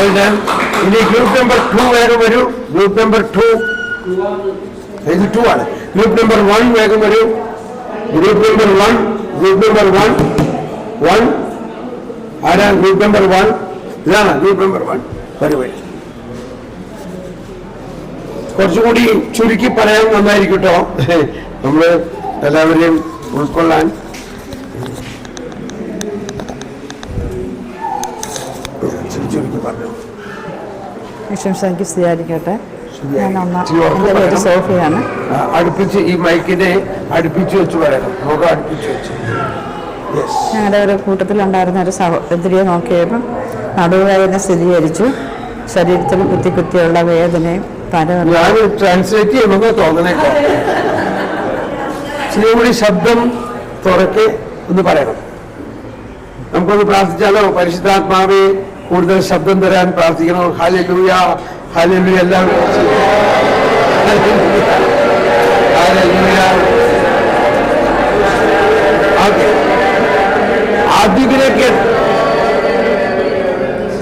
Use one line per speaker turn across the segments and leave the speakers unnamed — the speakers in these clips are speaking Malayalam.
Well done. ഇനി ഗ്രൂപ്പ് നമ്പർ 2 വേഗം വരൂ. ഗ്രൂപ്പ് നമ്പർ 2 ഇത് 2 ആണ്. ഗ്രൂപ്പ് നമ്പർ 1 വേഗം വരൂ. ഗ്രൂപ്പ് നമ്പർ 1 ആരാ ഗ്രൂപ്പ് നമ്പർ 1? ഇതാണ് ഗ്രൂപ്പ് നമ്പർ 1. വരൂ. കുറച്ചുകൂടി ചുരുക്കി പറയാൻ നന്നായിരിക്കും കേട്ടോ, നമ്മൾ എല്ലാവരെയും ഉൾക്കൊള്ളാൻ. ചുരുക്കി പറഞ്ഞു.
സ്വീകരിക്കട്ടെ. സോഫിയാണ്.
അടുപ്പിച്ച് ഈ മൈക്കിനെ അടുപ്പിച്ച് വെച്ച് പറയണം. നമുക്ക് അടുപ്പിച്ച് വെച്ച്.
ഞങ്ങളുടെ ഒരു കൂട്ടത്തിലുണ്ടായിരുന്ന ഒരു സഹോദരിയെ നോക്കിയപ്പോൾ നടുവേദന സ്ഥിരീകരിച്ചു. ശരീരത്തിൽ കുത്തിയുള്ള വേദനയും
ഞാൻ ട്രാൻസ്ലേറ്റ് ചെയ്യുമെന്ന് തോന്നണേക്കോ. ഇച്ചിരി ശബ്ദം തുറക്കെ ഒന്ന് പറയണം. നമുക്കൊന്ന് പ്രാർത്ഥിച്ചാലോ? പരിശുദ്ധാത്മാവെ കൂടുതൽ ശബ്ദം തരാൻ പ്രാർത്ഥിക്കണം. Hallelujah, hallelujah. എല്ലാവരും ആദ്യത്തിലേക്ക്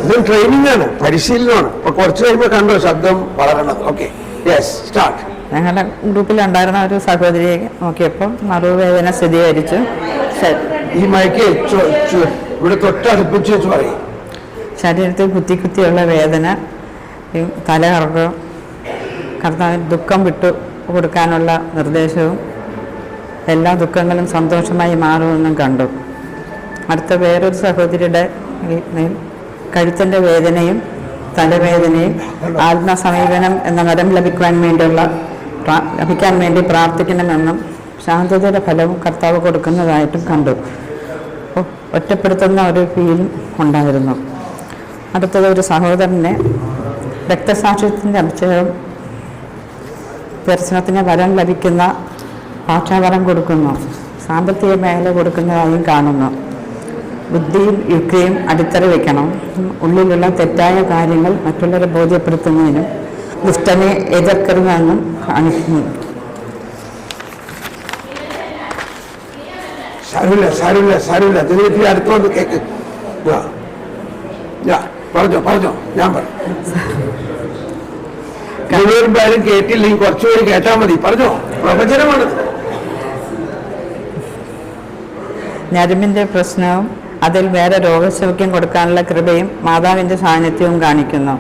ഇത് ട്രെയിനിങ് ആണ്, പരിശീലനമാണ്. അപ്പൊ കുറച്ച് കഴിയുമ്പോൾ കണ്ടോ ശബ്ദം വളരണം. Okay, yes, start.
ഞങ്ങളുടെ ഗ്രൂപ്പിലുണ്ടായിരുന്ന ഒരു സഹോദരിയെ നോക്കിയപ്പോൾ നടുവേദന സ്ഥിരീകരിച്ചു.
ഈ മയക്ക് ഇവിടെ തൊട്ടടുപ്പിച്ച് വെച്ച് പറയും.
ശരീരത്തിൽ കുത്തിയുള്ള വേദന, തലകറക്കം, കർത്താവിന് ദുഃഖം വിട്ടു കൊടുക്കാനുള്ള നിർദ്ദേശവും എല്ലാ ദുഃഖങ്ങളും സന്തോഷമായി മാറുമെന്നും കണ്ടു. അടുത്ത വേറൊരു സഹോദരിയുടെ കഴുത്തിൻ്റെ വേദനയും തലവേദനയും ആത്മസമീപനം എന്ന വരം ലഭിക്കാൻ വേണ്ടി പ്രാർത്ഥിക്കണമെന്നും ശാന്തതയുടെ ഫലവും കർത്താവ് കൊടുക്കുന്നതായിട്ടും കണ്ടു. ഒറ്റപ്പെടുത്തുന്ന ഒരു ഫീലിംഗ് ഉണ്ടായിരുന്നു. അടുത്തത് ഒരു സഹോദരനെ രക്തസാക്ഷിത്വത്തിൻ്റെ അഭിഷേകം ദർശനത്തിന് വരം ലഭിക്കുന്ന ഭാഷാവരം കൊടുക്കുന്നു. സാമ്പത്തിക മേഖല കൊടുക്കുന്നതായും കാണുന്നു. ബുദ്ധിയും യുക്തിയും അടിത്തറ വയ്ക്കണം. ഉള്ളിലുള്ള തെറ്റായ കാര്യങ്ങൾ മറ്റുള്ളവരെ ബോധ്യപ്പെടുത്തുന്നതിനും ദുഷ്ടനെ എതിർക്കരുതെന്നും കാണിക്കുന്നു.
സാരമില്ല. അടുത്തോണ്ട് കേക്ക്. പറഞ്ഞോ, ഞാൻ പറഞ്ഞു. കഴിവരും കേട്ടില്ലെങ്കിൽ കുറച്ചുപേര് കേട്ടാൽ മതി. പറഞ്ഞോ, പ്രവചനമാണ്.
ഞരമ്പിൻ്റെ പ്രശ്നവും അതിൽ വേറെ രോഗസൗഖ്യം കൊടുക്കാനുള്ള കൃപയും മാതാവിൻ്റെ സാന്നിധ്യവും കാണിക്കുന്നു.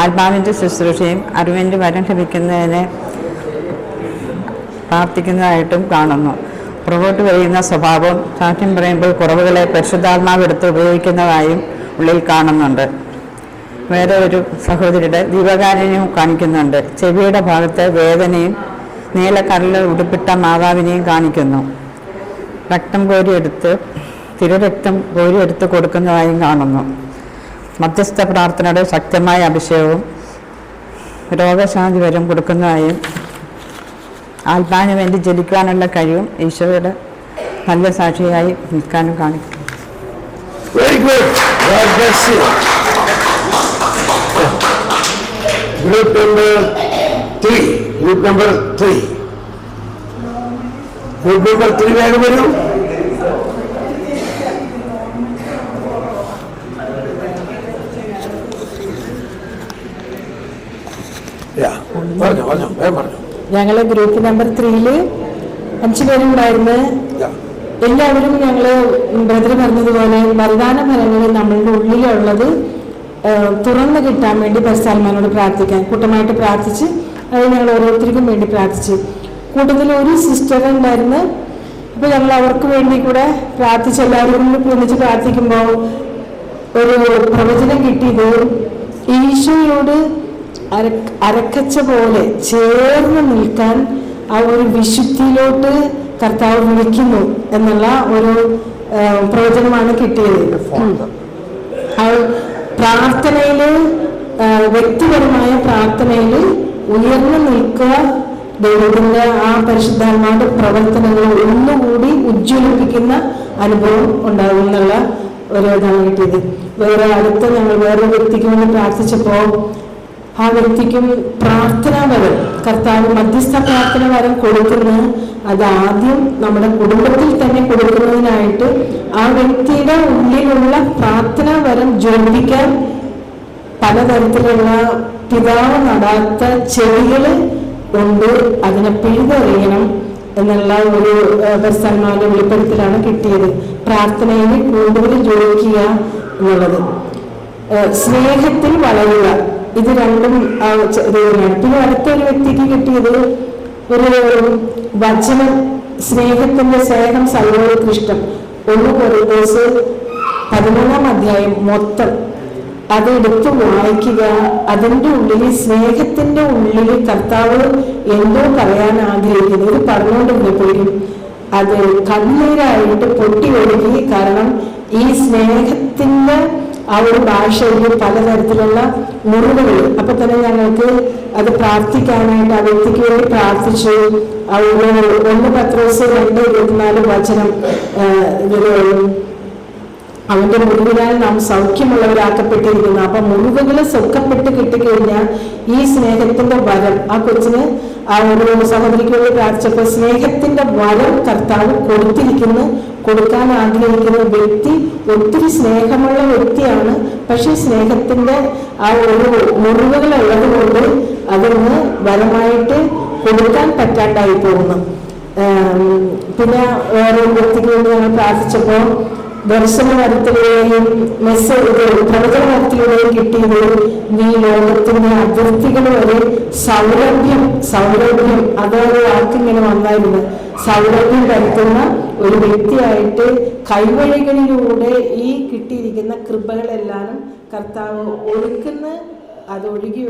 ആത്മാവിൻ്റെ ശുശ്രൂഷയും അറിവിൻ്റെ വരം ലഭിക്കുന്നതിനെ പ്രാർത്ഥിക്കുന്നതായിട്ടും കാണുന്നു. പുറകോട്ട് കഴിയുന്ന സ്വഭാവം സാക്ഷ്യം പറയുമ്പോൾ കുറവുകളെ പരിശുദ്ധാത്മാവ് എടുത്ത് ഉപയോഗിക്കുന്നതായും ഉള്ളിൽ കാണുന്നുണ്ട്. വേറെ ഒരു സഹോദരിയുടെ ദീപകാരുണ്യവും കാണിക്കുന്നുണ്ട്. ചെവിയുടെ ഭാഗത്ത് വേദനയും നീലക്കടലിൽ ഉടുപ്പിട്ട മാതാവിനെയും കാണിക്കുന്നു. തിരുരക്തം കോരിയെടുത്ത് കൊടുക്കുന്നതായും കാണുന്നു. മധ്യസ്ഥ പ്രാർത്ഥനയുടെ ശക്തമായ അഭിഷേകവും രോഗശാന്തി വരം കൊടുക്കുന്നതായും ആത്മാവിന് വേണ്ടി ജനിക്കാനുള്ള കഴിവും ഈശോയുടെ നല്ല സാക്ഷിയായി നിൽക്കാനും കാണിക്കും.
Group number 3 വേഗം വരൂ.
ഞങ്ങള് ഗ്രൂപ്പ് നമ്പർ 3 5 പേരുണ്ടായിരുന്നു. എല്ലാവരും ഞങ്ങള് ബ്രദർ പറഞ്ഞതുപോലെ വരദാന ഫലങ്ങൾ നമ്മളുടെ ഉള്ളിലുള്ളത് തുറന്നു കിട്ടാൻ വേണ്ടി പരിശുദ്ധാത്മാവിനോട് പ്രാർത്ഥിക്കാൻ കൂട്ടമായിട്ട് പ്രാർത്ഥിച്ച് അത് ഞങ്ങൾ ഓരോരുത്തർക്കും വേണ്ടി പ്രാർത്ഥിച്ചു. കൂട്ടത്തിൽ ഒരു സിസ്റ്റർ ഉണ്ടായിരുന്നു. അപ്പോൾ ഞങ്ങൾ അവർക്ക് വേണ്ടി കൂടെ പ്രാർത്ഥിച്ച് എല്ലാവരും ഒന്നിച്ച് പ്രാർത്ഥിക്കുമ്പോൾ ഒരു പ്രവചനം കിട്ടിയത് ഈശോയോട് അരക്കച്ച പോലെ ചേർന്ന് നിൽക്കാൻ ആ ഒരു വിശുദ്ധിയിലോട്ട് കർത്താവ് വിളിക്കുന്നു എന്നുള്ള ഒരു പ്രവചനമാണ് കിട്ടിയത്. പ്രാർത്ഥനയിൽ വ്യക്തിപരമായ പ്രാർത്ഥനയിൽ ഉയർന്നു നിൽക്കുക, ദൈവത്തിന്റെ ആ പരിശുദ്ധാത്മാവിന്റെ പ്രവർത്തനങ്ങൾ ഒന്നുകൂടി ഉജ്ജ്വലിപ്പിക്കുന്ന അനുഭവം ഉണ്ടാകും എന്നുള്ള ഒരു ഇതാണ് കിട്ടിയത്. ഞങ്ങൾ വേറൊരു വ്യക്തിക്ക് വേണ്ടി പ്രാർത്ഥിച്ചപ്പോൾ ആ വ്യക്തിക്കും പ്രാർത്ഥനാ വരം കർത്താവ് മധ്യസ്ഥ പ്രാർത്ഥന വരം കൊടുക്കുന്നത് അത് ആദ്യം നമ്മുടെ കുടുംബത്തിൽ തന്നെ കൊടുക്കുന്നതിനായിട്ട് ആ വ്യക്തിയുടെ ഉള്ളിലുള്ള പ്രാർത്ഥനാ വരം ജ്വലിപ്പിക്കാൻ പലതരത്തിലുള്ള പിതാവ് നടാത്ത ചെടികൾ കൊണ്ട് അതിനെ പിഴുതെറിയണം എന്നുള്ള ഒരു ബസ്സന്മാരുടെ വെളിപ്പെടുത്തലാണ് കിട്ടിയത്. പ്രാർത്ഥനയിൽ കൂടുതൽ ജോലിക്കുക എന്നുള്ളത്, സ്നേഹത്തിൽ വളരുക, ഇത് രണ്ടും ഇതാണ്. പിന്നെ അടുത്തൊരു വ്യക്തിക്ക് കിട്ടിയത് ഒരു വചനം, സ്നേഹം സർവ്വർക്ക് ഇഷ്ടം. 1 കൊരിന്ത്യർ 13-ാം അധ്യായം മൊത്തം അതെടുത്ത് വായിക്കുക. അതിൻ്റെ ഉള്ളിൽ, സ്നേഹത്തിന്റെ ഉള്ളിൽ കർത്താവ് എന്തോ പറയാൻ ആഗ്രഹിക്കുന്നു. ഇത് പറഞ്ഞുകൊണ്ടിരുന്നപ്പോഴും അത് കണ്ണീരായിട്ട് പൊട്ടി ഒഴുകി. കാരണം ഈ സ്നേഹത്തിന്റെ ആ ഒരു ഭാഷയിൽ പലതരത്തിലുള്ള മുറിവുകൾ. അപ്പൊ തന്നെ ഞങ്ങൾക്ക് അത് പ്രാർത്ഥിക്കാനായിട്ട് ആ വ്യക്തിക്ക് വേണ്ടി പ്രാർത്ഥിച്ചു. 1 പത്രോസ് 2:24 വചനം, അവന്റെ മുറിവിനാൽ നാം സൗഖ്യമുള്ളവരാക്കപ്പെട്ടിരിക്കുന്നു. അപ്പൊ മുറിവുകൾ സുഖപ്പെട്ട് കിട്ടിക്കഴിഞ്ഞാൽ ഈ സ്നേഹത്തിന്റെ വരം, ആ കൊച്ചിന് ആ ഒരു സഹോദരിക്ക് വേണ്ടി പ്രാർത്ഥിച്ചപ്പോൾ സ്നേഹത്തിന്റെ വരം കർത്താവ് കൊടുക്കാൻ ആഗ്രഹിക്കുന്ന വ്യക്തി ഒത്തിരി സ്നേഹമുള്ള വ്യക്തിയാണ്. പക്ഷെ സ്നേഹത്തിന്റെ ആ ഒരു മുറിവുകൾ ഉള്ളത് കൊണ്ട് അതൊന്ന് വരമായിട്ട് കൊടുക്കാൻ പറ്റാണ്ടായി പോകുന്നു. പിന്നെ വേറൊരു വ്യക്തിക്ക് വേണ്ടി ഞങ്ങൾ പ്രാർത്ഥിച്ചപ്പോൾ ദർശനവരത്തിലൂടെയും പ്രവചനവരത്തിലൂടെയും കിട്ടിയത് നീ ലോകത്തിന്റെ അതിർത്തികൾ വരെ സൗരഭ്യം അതൊരു വാക്കിങ്ങനെ വന്നായിരുന്നു. സൗരഭ്യം പരത്തുന്ന ഒരു വ്യക്തിയായിട്ട് കൈവഴികളിലൂടെ ഈ കിട്ടിയിരിക്കുന്ന കൃപകളെല്ലാം കർത്താവ് അത് ഒഴുകി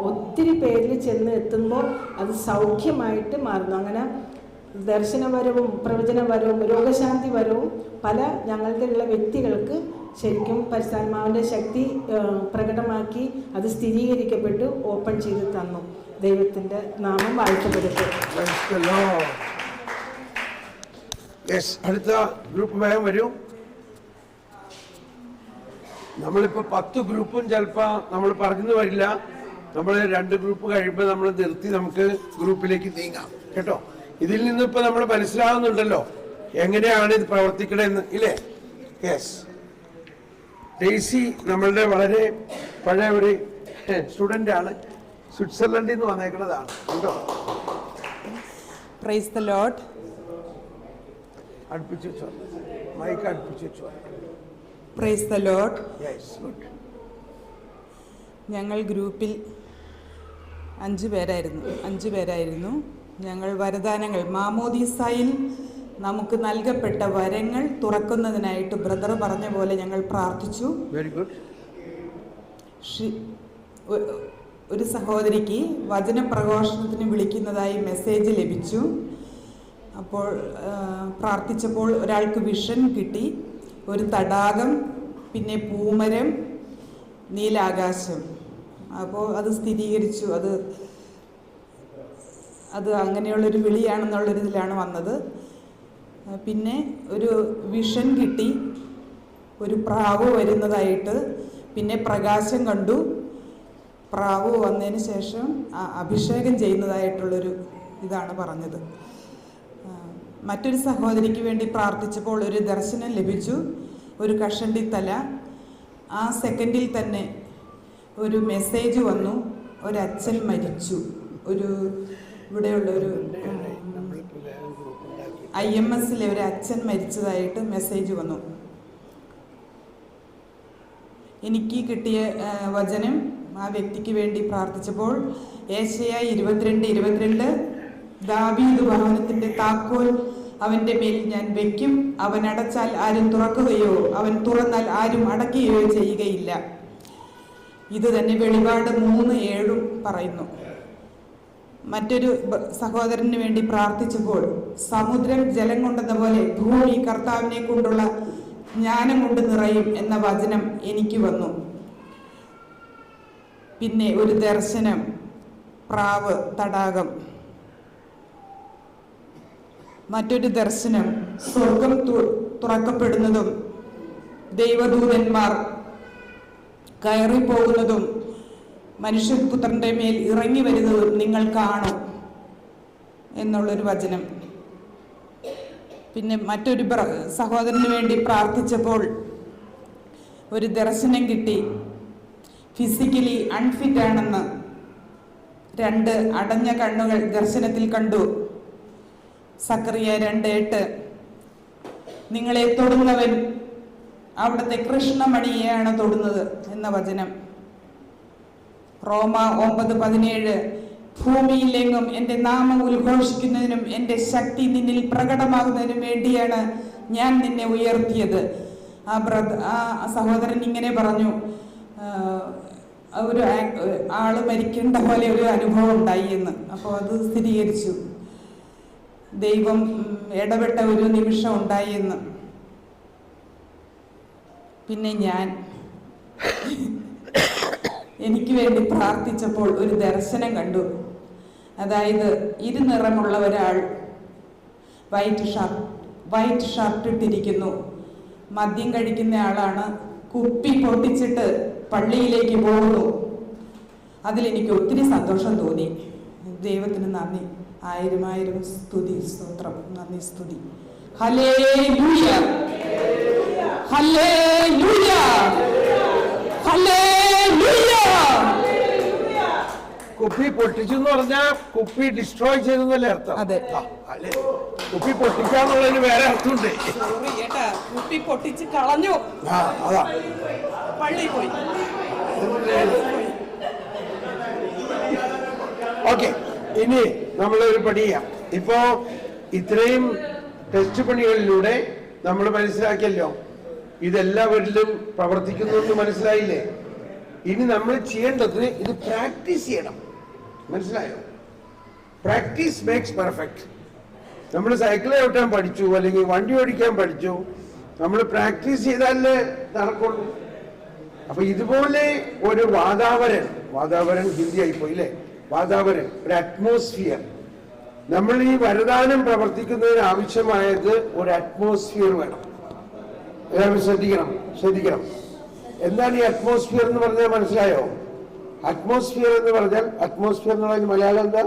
ഒത്തിരി പേരിൽ ചെന്ന് എത്തുമ്പോൾ അത് സൗഖ്യമായിട്ട് മാറുന്നു. അങ്ങനെ ദർശനവരവും പ്രവചനവരവും രോഗശാന്തി വരവും പല ഞങ്ങളുടെ ഉള്ള വ്യക്തികൾക്ക് ശരിക്കും പരിശുദ്ധാത്മാവിന്റെ ശക്തി പ്രകടമാക്കി അത് സ്ഥിരീകരിക്കപ്പെട്ടു ഓപ്പൺ ചെയ്ത് തന്നു. ദൈവത്തിന്റെ നാമം വാഴ്ത്തപ്പെടുന്നു.
അടുത്ത ഗ്രൂപ്പ് വേഗം വരും. നമ്മളിപ്പോ 10 ഗ്രൂപ്പും ചിലപ്പോ നമ്മൾ പറഞ്ഞു വരില്ല. നമ്മൾ 2 ഗ്രൂപ്പ് കഴിയുമ്പോൾ നമ്മൾ നിർത്തി നമുക്ക് ഗ്രൂപ്പിലേക്ക് നീങ്ങാം കേട്ടോ. ഇതിൽ നിന്ന് ഇപ്പൊ നമ്മൾ മനസ്സിലാവുന്നുണ്ടല്ലോ എങ്ങനെയാണ് ഇത് പ്രവർത്തിക്കണമെന്ന് ഇല്ലേ? യെസ്, ഡെയ്സി നമ്മളുടെ വളരെ പഴയ ഒരു സ്റ്റുഡന്റ് ആണ്, സ്വിറ്റ്സർലൻഡിൽ നിന്ന് വന്നേക്കുന്നതാണ് കേട്ടോ.
Praise the Lord.
അടുപ്പിച്ചു വെച്ചോ, മൈക്ക് അടുപ്പിച്ചു വെച്ചോ.
Praise the Lord.
Yes, good.
ഞങ്ങൾ ഗ്രൂപ്പിൽ 5 പേരായിരുന്നു. ഞങ്ങൾ വരദാനങ്ങൾ, മാമോദീസായിൽ നമുക്ക് നൽകപ്പെട്ട വരങ്ങൾ തുറക്കുന്നതിനായിട്ട് ബ്രദർ പറഞ്ഞ പോലെ ഞങ്ങൾ പ്രാർത്ഥിച്ചു.
Very good.
ഒരു സഹോദരിക്ക് വചനപ്രഘോഷണത്തിന് വിളിക്കുന്നതായി മെസ്സേജ് ലഭിച്ചു. അപ്പോൾ പ്രാർത്ഥിച്ചപ്പോൾ ഒരാൾക്ക് വിഷൻ കിട്ടി, ഒരു തടാകം, പിന്നെ പൂമരം, നീലാകാശം. അപ്പോൾ അത് സ്ഥിരീകരിച്ചു. അത് അങ്ങനെയുള്ളൊരു വിളിയാണെന്നുള്ളൊരിതിലാണ് വന്നത്. പിന്നെ ഒരു വിഷൻ കിട്ടി, ഒരു പ്രാവ് വരുന്നതായിട്ട്. പിന്നെ പ്രകാശം കണ്ടു. പ്രാവ് വന്നതിന് ശേഷം അഭിഷേകം ചെയ്യുന്നതായിട്ടുള്ളൊരു ഇതാണ് പറഞ്ഞത്. മറ്റൊരു സഹോദരിക്ക് വേണ്ടി പ്രാർത്ഥിച്ചപ്പോൾ ഒരു ദർശനം ലഭിച്ചു, ഒരു കഷണ്ടി തല. ആ സെക്കൻഡിൽ തന്നെ ഒരു മെസ്സേജ് വന്നു, ഒരച്ഛൻ മരിച്ചു. ഇവിടെയുള്ള ഒരു IMSലെ ഒരു അച്ഛൻ മരിച്ചതായിട്ട് മെസ്സേജ് വന്നു. എനിക്ക് കിട്ടിയ വചനം ആ വ്യക്തിക്ക് വേണ്ടി പ്രാർത്ഥിച്ചപ്പോൾ യേശയ്യാ 22:22, ദാവീദ് ഭവനത്തിന്റെ താക്കോൽ അവന്റെ മേൽ ഞാൻ വെക്കും, അവൻ അടച്ചാൽ ആരും തുറക്കുകയോ അവൻ തുറന്നാൽ ആരും അടയ്ക്കുകയോ ചെയ്യുകയില്ല. ഇത് തന്നെ വെളിപാട് 3:7 പറയുന്നു. മറ്റൊരു സഹോദരന് വേണ്ടി പ്രാർത്ഥിച്ചപ്പോൾ സമുദ്രം ജലം കൊണ്ടെന്ന പോലെ ഭൂമി കർത്താവിനെ കൊണ്ടുള്ള ജ്ഞാനം കൊണ്ട് നിറയും എന്ന വചനം എനിക്ക് വന്നു. പിന്നെ ഒരു ദർശനം, പ്രാവ്, തടാകം. മറ്റൊരു ദർശനം, സ്വർഗം തുറക്കപ്പെടുന്നതും ദൈവദൂതന്മാർ കയറിപ്പോകുന്നതും മനുഷ്യപുത്രന്റെ മേൽ ഇറങ്ങി വരുന്നതും നിങ്ങൾ കാണും എന്നുള്ളൊരു വചനം. പിന്നെ മറ്റൊരു സഹോദരന് വേണ്ടി പ്രാർത്ഥിച്ചപ്പോൾ ഒരു ദർശനം കിട്ടി, ഫിസിക്കലി അൺഫിറ്റ് ആണെന്ന് 2 അടഞ്ഞ കണ്ണുകൾ ദർശനത്തിൽ കണ്ടു. സക്കറിയ 2:8 നിങ്ങളെ തൊടുന്നവൻ അവിടുത്തെ കൃഷ്ണമണിയെയാണ് തൊടുന്നത് എന്ന വചനം. റോമ 9:17 ഭൂമിയിലെങ്ങും എൻ്റെ നാമം ഉദ്ഘോഷിക്കുന്നതിനും എൻ്റെ ശക്തി നിന്നിൽ പ്രകടമാകുന്നതിനും വേണ്ടിയാണ് ഞാൻ നിന്നെ ഉയർത്തിയത്. ആ സഹോദരൻ ഇങ്ങനെ പറഞ്ഞു, ഒരു ആള് മരിക്കേണ്ട പോലെ ഒരു അനുഭവം ഉണ്ടായി എന്ന്. അപ്പോൾ അത് സ്ഥിരീകരിച്ചു, ദൈവം ഇടപെട്ട ഒരു നിമിഷം ഉണ്ടായി എന്ന്. പിന്നെ ഞാൻ എനിക്ക് വേണ്ടി പ്രാർത്ഥിച്ചപ്പോൾ ഒരു ദർശനം കണ്ടു. അതായത് ഇരുനിറമുള്ള ഒരാൾ വൈറ്റ് ഷർട്ട് ഇട്ടിരിക്കുന്നു, മദ്യം കഴിക്കുന്ന ആളാണ്, കുപ്പി പൊട്ടിച്ചിട്ട് പള്ളിയിലേക്ക് പോകുന്നു. അതിലെനിക്ക് ഒത്തിരി സന്തോഷം തോന്നി. ദൈവത്തിന് നന്ദി, 1000 സ്തുതി, സ്തോത്രം, നന്ദി, സ്തുതി. Hallelujah, hallelujah, hallelujah.
കുപ്പി പൊട്ടിച്ചു എന്ന് പറഞ്ഞാൽ കുപ്പി ഡിസ്ട്രോയ് ചെയ്തെന്നല്ലേ അർത്ഥം?
അതെ.
കുപ്പി പൊട്ടിക്കാന്നുള്ളതിന് വേറെ അർത്ഥമുണ്ട്.
കുപ്പി പൊട്ടിച്ച് കളഞ്ഞു,
അതാ
പള്ളി പോയി.
ഓക്കെ, ഇനി നമ്മളൊരു പണി ചെയ്യാം. ഇപ്പോ ഇത്രയും ടെസ്റ്റ് പണികളിലൂടെ നമ്മൾ മനസ്സിലാക്കിയല്ലോ ഇതെല്ലാവരിലും പ്രവർത്തിക്കുന്നു മനസ്സിലായില്ലേ? ഇനി നമ്മൾ ചെയ്യേണ്ടത് ഇത് പ്രാക്ടീസ് ചെയ്യണം. മനസ്സിലായോ? Practice makes perfect. നമ്മൾ സൈക്കിൾ ഓട്ടാൻ പഠിച്ചു, അല്ലെങ്കിൽ വണ്ടി ഓടിക്കാൻ പഠിച്ചു, നമ്മൾ പ്രാക്ടീസ് ചെയ്താലേ നടക്കുള്ളൂ. അപ്പൊ ഇതുപോലെ ഒരു വാതാവരൺ ഹിന്ദി ആയിപ്പോയി അല്ലേ? വാതാവരൺ, ഒരു അറ്റ്മോസ്ഫിയർ. നമ്മൾ ഈ വരദാനം പ്രവർത്തിക്കുന്നതിന് ആവശ്യമായത് ഒരു അറ്റ്മോസ്ഫിയർ വേണം. എല്ലാവരും ശ്രദ്ധിക്കണം. എന്താണ് ഈ അറ്റ്മോസ്ഫിയർ എന്ന് പറഞ്ഞാൽ മനസ്സിലായോ? അറ്റ്മോസ്ഫിയർ എന്ന് പറഞ്ഞാൽ, അറ്റ്മോസ്ഫിയർ എന്നുള്ള മലയാളം എന്താ?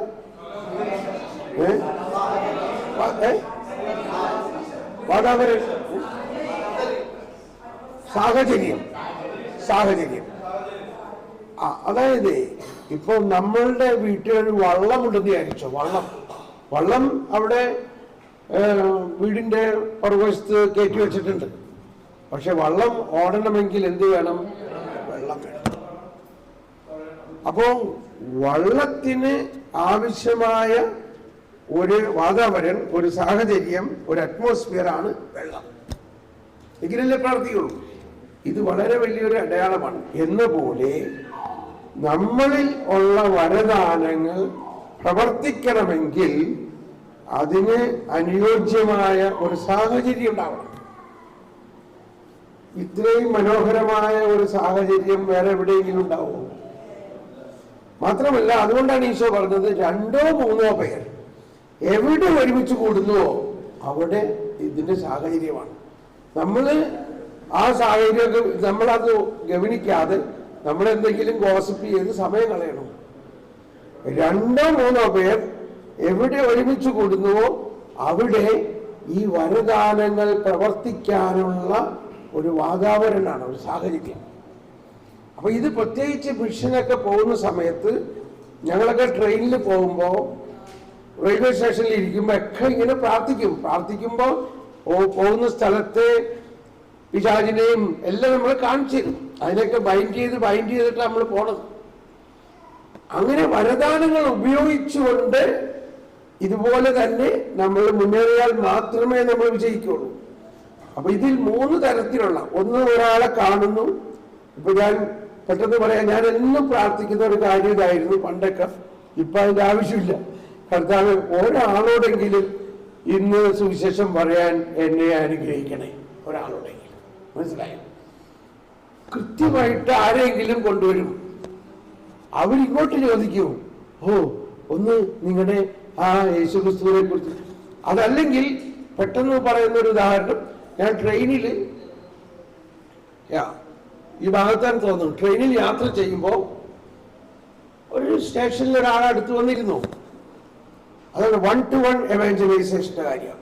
വാതാവരൺ, സാഹചര്യം. അതായത് ഇപ്പൊ നമ്മളുടെ വീട്ടിലൊരു വള്ളമുണ്ടെന്ന് വിചാരിച്ചോ. വള്ളം അവിടെ വീടിന്റെ പുറകുവശത്ത് കയറ്റി വെച്ചിട്ടുണ്ട്. പക്ഷെ വള്ളം ഓടണമെങ്കിൽ എന്ത് വേണം? വെള്ളം വേണം. അപ്പോ വള്ളത്തിന് ആവശ്യമായ ഒരു വാതാവരൺ, ഒരു സാഹചര്യം, ഒരു അറ്റ്മോസ്ഫിയർ ആണ് വെള്ളം. എങ്കിലല്ലേ പ്രവർത്തിക്കുള്ളൂ. ഇത് വളരെ വലിയൊരു അടയാളമാണ്. എന്ന പോലെ നമ്മളിൽ ഉള്ള വരദാനങ്ങൾ പ്രവർത്തിക്കണമെങ്കിൽ അതിന് അനുയോജ്യമായ ഒരു സാഹചര്യം ഉണ്ടാവണം. ഇത്രയും മനോഹരമായ ഒരു സാഹചര്യം വേറെ എവിടെയെങ്കിലും ഉണ്ടാവുമോ? മാത്രമല്ല, അതുകൊണ്ടാണ് ഈശോ പറഞ്ഞത് 2-3 പേർ എവിടെ ഒരുമിച്ച് കൂടുന്നുവോ അവിടെ ഇതിന്റെ സാഹചര്യമാണ്. ആ സാഹചര്യമൊക്കെ നമ്മളത് ഗവനിക്കാതെ നമ്മളെന്തെങ്കിലും ഗോസിപ്പ് ചെയ്ത് സമയം കളയണം. 2-3 പേർ എവിടെ ഒരുമിച്ച് കൂടുന്നുവോ അവിടെ ഈ വരദാനങ്ങൾ പ്രവർത്തിക്കാനുള്ള ഒരു വാതാവരണമാണ്, ഒരു സാഹചര്യം. അപ്പൊ ഇത് പ്രത്യേകിച്ച് മിഷനൊക്കെ പോകുന്ന സമയത്ത്, ഞങ്ങളൊക്കെ ട്രെയിനിൽ പോകുമ്പോൾ റെയിൽവേ സ്റ്റേഷനിൽ ഇരിക്കുമ്പോൾ ഒക്കെ ഇങ്ങനെ പ്രാർത്ഥിക്കുമ്പോൾ പോകുന്ന സ്ഥലത്തെ പിശാചിനെയും എല്ലാം നമ്മൾ കാണിച്ചിരുന്നു. അതിനൊക്കെ ബൈൻഡ് ചെയ്തിട്ട് നമ്മൾ പോണത്. അങ്ങനെ വരദാനങ്ങൾ ഉപയോഗിച്ചുകൊണ്ട് ഇതുപോലെ തന്നെ നമ്മൾ മുന്നേറിയാൽ മാത്രമേ നമ്മൾ വിജയിക്കുള്ളൂ. അപ്പൊ ഇതിൽ 3 തരത്തിലുള്ള, ഒന്ന് ഒരാളെ കാണുന്നു. ഇപ്പൊ ഞാൻ പെട്ടെന്ന് പറയാം, ഞാൻ എന്നും പ്രാർത്ഥിക്കുന്ന ഒരു കാര്യം ഇതായിരുന്നു പണ്ടൊക്കെ. ഇപ്പൊ അതിന്റെ ആവശ്യമില്ല. കർത്താവ് ഒരാളോടെങ്കിലും ഇന്ന് സുവിശേഷം പറയാൻ എന്നെ അനുഗ്രഹിക്കണേ. ഒരാളോടെങ്കിലും. മനസ്സിലായോ? കൃത്യമായിട്ട് ആരെങ്കിലും കൊണ്ടുവരും. അവരിങ്ങോട്ട് ചോദിക്കൂ, ഒന്ന് നിങ്ങളുടെ ആ യേശുക്രിസ്തുവിനെ കുറിച്ച്. അതല്ലെങ്കിൽ പെട്ടെന്ന് പറയുന്ന ഒരു ഉദാഹരണം, ഞാൻ ട്രെയിനിൽ ഈ ഭാഗത്താണ് തോന്നുന്നു, ട്രെയിനിൽ യാത്ര ചെയ്യുമ്പോൾ ഒരു സ്റ്റേഷനിൽ ഒരാൾ അടുത്ത് വന്നിരുന്നു. അതാണ് 1-to-1 എവാഞ്ചലൈസേഷന്റെ കാര്യം.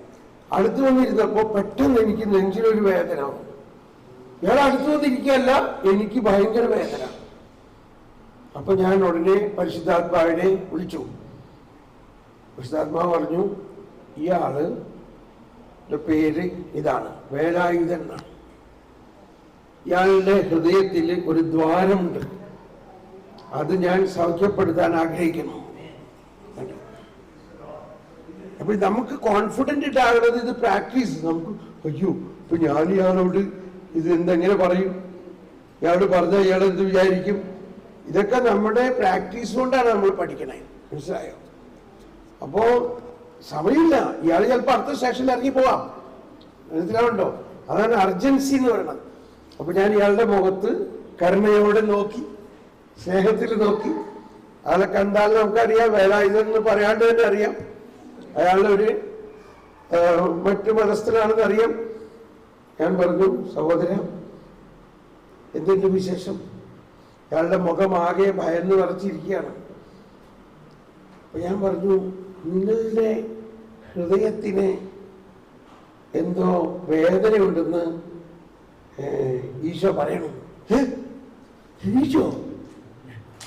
അടുത്ത് വന്നിരുന്നപ്പോൾ പെട്ടെന്ന് എനിക്ക് നെഞ്ചിലൊരു വേദന. ഇയാൾ അടുത്ത് വന്നിരിക്കുകയല്ല, എനിക്ക് ഭയങ്കര വേദന. അപ്പൊ ഞാൻ ഉടനെ പരിശുദ്ധാത്മാവിനെ വിളിച്ചു. പരിശുദ്ധാത്മാവ് പറഞ്ഞു, ഇയാള് പേര് ഇതാണ്, വേലായുധൻ എന്നാണ്. ഇയാളുടെ ഹൃദയത്തിൽ ഒരു ദ്വാരമുണ്ട്, അത് ഞാൻ സൗഖ്യപ്പെടുത്താൻ ആഗ്രഹിക്കുന്നു. അപ്പൊ നമുക്ക് കോൺഫിഡന്റ് ഇട്ടാകുന്നത് ഇത് പ്രാക്ടീസ്. നമുക്ക് അയ്യോ ഇപ്പൊ ഞാൻ ഇയാളോട് ഇത് എന്തെങ്ങനെ പറയും, ഇയാളോട് പറഞ്ഞാൽ ഇയാൾ എന്ത് വിചാരിക്കും, ഇതൊക്കെ നമ്മുടെ പ്രാക്ടീസ് കൊണ്ടാണ് നമ്മൾ പഠിക്കണേ. മനസ്സിലായോ? അപ്പോ സമയമില്ല, ഇയാൾ ചിലപ്പോൾ അടുത്ത സ്റ്റേഷനിൽ ഇറങ്ങി പോവാം. മനസ്സിലാവുണ്ടോ? അതാണ് അർജൻസി എന്ന് പറയുന്നത്. അപ്പൊ ഞാൻ ഇയാളുടെ മുഖത്ത് കരുണയോടെ നോക്കി, സ്നേഹത്തിൽ നോക്കി. അയാളെ കണ്ടാൽ നമുക്കറിയാം, വേലായുധൻ എന്ന് പറയാണ്ട് തന്നെ അറിയാം അയാളൊരു മറ്റു മതസ്ഥനാണെന്ന് അറിയാം. ഞാൻ പറഞ്ഞു, സഹോദര എന്തിന്റെ വിശേഷം? അയാളുടെ മുഖം ആകെ ഭയന്ന് നിറച്ചിരിക്കുകയാണ്. അപ്പൊ ഞാൻ പറഞ്ഞു, നിങ്ങളുടെ ഹൃദയത്തിന് എന്തോ വേദനയുണ്ടെന്ന് ഈശോ പറയണം. ഈശോ?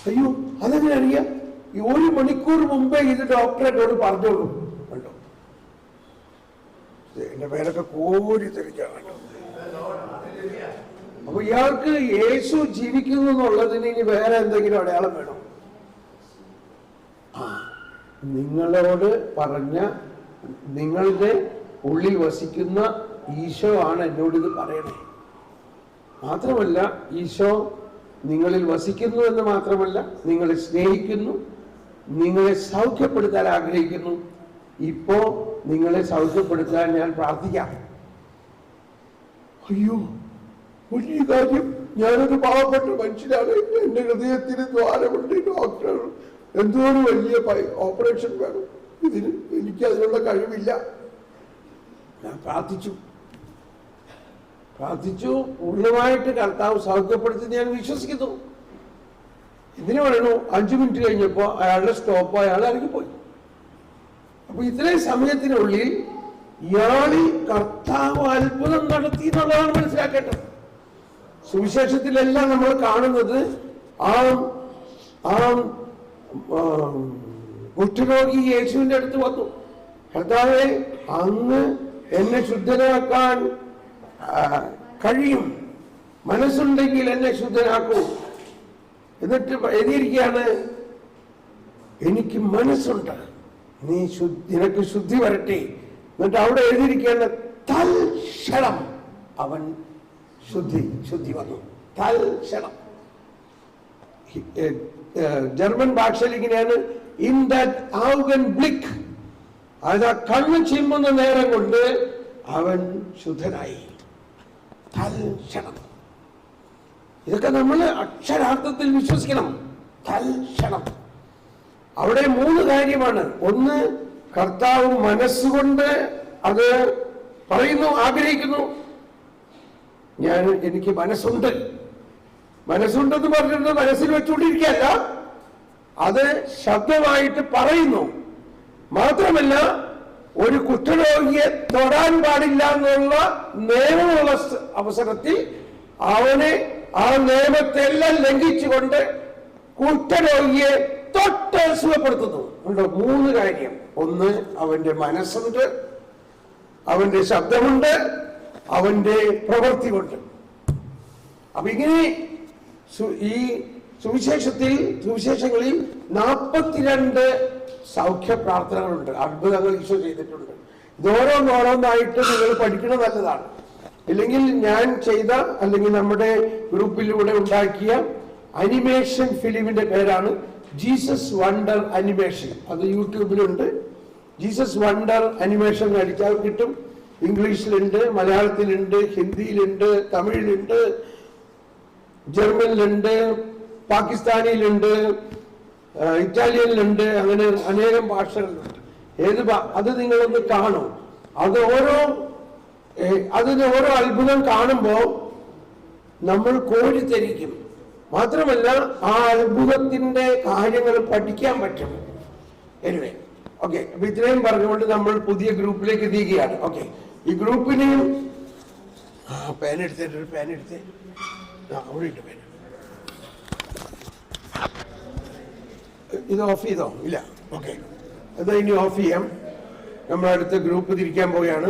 അയ്യോ, അതെങ്ങനെ അറിയാം? ഈ 1 മണിക്കൂർ മുമ്പേ ഇത് ഡോക്ടറെ എന്നോട് പറഞ്ഞോളൂ. കണ്ടോ, എന്റെ പേരൊക്കെ കോരി തെളിക്കാണ്. അപ്പൊ ഇയാൾക്ക് യേശു ജീവിക്കുന്നു എന്നുള്ളതിന് ഇനി വേറെ എന്തെങ്കിലും അടയാളം വേണം. നിങ്ങളോട് പറഞ്ഞ, നിങ്ങളുടെ ഉള്ളിൽ വസിക്കുന്ന ഈശോ ആണ് എന്നോട് ഇത് പറയണേ. മാത്രമല്ല, ഈശോ നിങ്ങളിൽ വസിക്കുന്നു എന്ന് മാത്രമല്ല, നിങ്ങളെ സ്നേഹിക്കുന്നു, നിങ്ങളെ സൗഖ്യപ്പെടുത്താൻ ആഗ്രഹിക്കുന്നു. ഇപ്പോ നിങ്ങളെ സൗഖ്യപ്പെടുത്താൻ ഞാൻ പ്രാർത്ഥിക്കാം. അയ്യോ, വലിയ കാര്യം. ഞാനൊരു പാവപ്പെട്ട മനുഷ്യനാണ്, എന്റെ ഹൃദയത്തിന് ദ്വാരമുണ്ട്, ഡോക്ടർ എന്തോ ഒരു വലിയ ഓപ്പറേഷൻ വേണം, ഇതിന് എനിക്ക് അതിനുള്ള കഴിവില്ല. ഞാൻ പ്രാർത്ഥിച്ചു. പൂർണ്ണമായിട്ട് കർത്താവ് സൗഖ്യപ്പെടുത്തി ഞാൻ വിശ്വസിക്കുന്നു. ഇതിന് പറയണു, 5 മിനിറ്റ് കഴിഞ്ഞപ്പോ അയാളുടെ സ്റ്റോപ്പ്, അയാൾ ഇറങ്ങിപ്പോയി. അപ്പൊ ഇത്രയും സമയത്തിനുള്ളിൽ ഇയാളിൽ കർത്താവ് അത്ഭുതം നടത്തി എന്നുള്ളതാണ് മനസ്സിലാക്കേണ്ടത്. സുവിശേഷത്തിലെല്ലാം നമ്മൾ കാണുന്നത് ആ കുഷ്ഠരോഗി യേശുവിന്റെ അടുത്ത് വന്നു, കർത്താവേ അങ്ങ് എന്നെ ശുദ്ധനാക്കാൻ കഴിയും, മനസ്സുണ്ടെങ്കിൽ എന്നെ ശുദ്ധനാക്കൂ. എന്നിട്ട് എഴുതിയിരിക്കുകയാണ്, എനിക്ക് മനസ്സുണ്ട്, നിനക്ക് ശുദ്ധി വരട്ടെ. എന്നിട്ട് അവിടെ എഴുതിയിരിക്കുകയാണ്, തൽക്ഷണം അവൻ ശുദ്ധി വന്നു. തൽക്ഷണം. ജർമ്മൻ ഭാഷയിൽ ഇങ്ങനെയാണ്, ഇൻ ദാറ്റ് ഔഗൻബ്ലിക്ക്, അത് കണ്ണ് ചിമ്മുന്ന നേരം കൊണ്ട് അവൻ ശുദ്ധനായി. തൽക്ഷണം. ഇതൊക്കെ നമ്മൾ അക്ഷരാർത്ഥത്തിൽ വിശ്വസിക്കണം. തൽക്ഷണം. അവിടെ 3 കാര്യമാണ്. ഒന്ന്, കർത്താവ് മനസ്സുകൊണ്ട് അത് പറയുന്നു, ആഗ്രഹിക്കുന്നു. എനിക്ക് മനസ്സുണ്ടെന്ന് പറഞ്ഞിട്ട് മനസ്സിൽ വെച്ചുകൊണ്ടിരിക്കുകയല്ല, അത് ശബ്ദമായിട്ട് പറയുന്നു. മാത്രമല്ല, ഒരു കുഷ്ഠരോഗിയെ തൊടാൻ പാടില്ല എന്നുള്ള നിയമമുള്ള അവസരത്തിൽ അവനെ ആ നിയമത്തെല്ലാം ലംഘിച്ചുകൊണ്ട് കുഷ്ഠരോഗിയെ തൊട്ട് സുഖപ്പെടുത്തുന്നു. 3 കാര്യം. ഒന്ന്, അവന്റെ മനസ്സുണ്ട്, അവന്റെ ശബ്ദമുണ്ട്, അവന്റെ പ്രവൃത്തിയുണ്ട്. അപ്പൊ ഇങ്ങനെ ഈ സുവിശേഷങ്ങളിൽ 42 സൗഖ്യ പ്രാർത്ഥനകളുണ്ട്, അത്ഭുതങ്ങൾ ഈശോ ചെയ്തിട്ടുണ്ട്. ഇതോരോന്നോരോന്നായിട്ട് നിങ്ങൾ പഠിക്കുന്നത് നല്ലതാണ്. ഇല്ലെങ്കിൽ ഞാൻ ചെയ്ത, അല്ലെങ്കിൽ നമ്മുടെ ഗ്രൂപ്പിലൂടെ ഉണ്ടാക്കിയ അനിമേഷൻ ഫിലിമിന്റെ പേരാണ് ജീസസ് വണ്ടർ അനിമേഷൻ. അത് യൂട്യൂബിലുണ്ട്. ജീസസ് വണ്ടർ അനിമേഷൻ അടിച്ചാൽ കിട്ടും. ഇംഗ്ലീഷിലുണ്ട്, മലയാളത്തിലുണ്ട്, ഹിന്ദിയിലുണ്ട്, തമിഴിലുണ്ട്, ജർമ്മനിലുണ്ട്, പാകിസ്ഥാനിയിലുണ്ട്, ഇറ്റാലിയനിലുണ്ട്. അങ്ങനെ അനേകം ഭാഷകളുണ്ട്. അത് നിങ്ങളൊന്ന് കാണും. അതിന് ഓരോ അത്ഭുതം കാണുമ്പോൾ നമ്മൾ കോരിത്തരിക്കും. മാത്രമല്ല, ആ അത്ഭുതത്തിന്റെ കാര്യങ്ങൾ പഠിക്കാൻ പറ്റും. Anyway, okay. അപ്പൊ ഇത്രയും പറഞ്ഞുകൊണ്ട് നമ്മൾ പുതിയ ഗ്രൂപ്പിലേക്ക് എത്തിക്കുകയാണ്. ഓക്കെ, ഈ ഗ്രൂപ്പിന് പേനെടുത്തേ, അവിടെ ഇട്ട് പേന. ഇത് ഓഫ് ചെയ്തോ? ഇല്ല. ഓക്കെ, അത് ഇനി ഓഫ് ചെയ്യാം. നമ്മളടുത്ത ഗ്രൂപ്പ് തിരിക്കാൻ പോവുകയാണ്.